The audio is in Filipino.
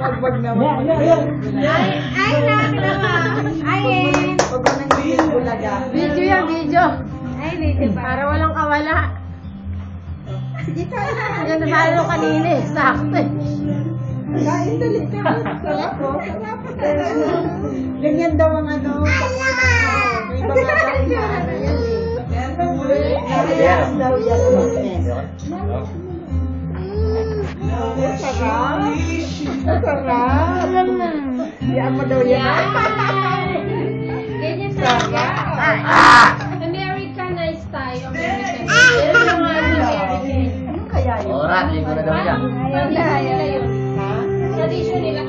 Wag naman. Ay, Wag mo nang hindi bulaga. Video yan, video. Ay, video pa. Para walang kawala. Sige, kain na. Yan na lalo kanina eh. Sakto eh. Kain dali ka. Sarap po. Sarap. Ganyan daw ang ano. May mga kain na ano yan eh. Yes daw yan. Sarap. Sarap. Yan mo daw yan. Ganyan talaga. Americanized tayo. Ano kaya yun? Orat, ligo na daw siya. Tradition nila yun. Tradition nila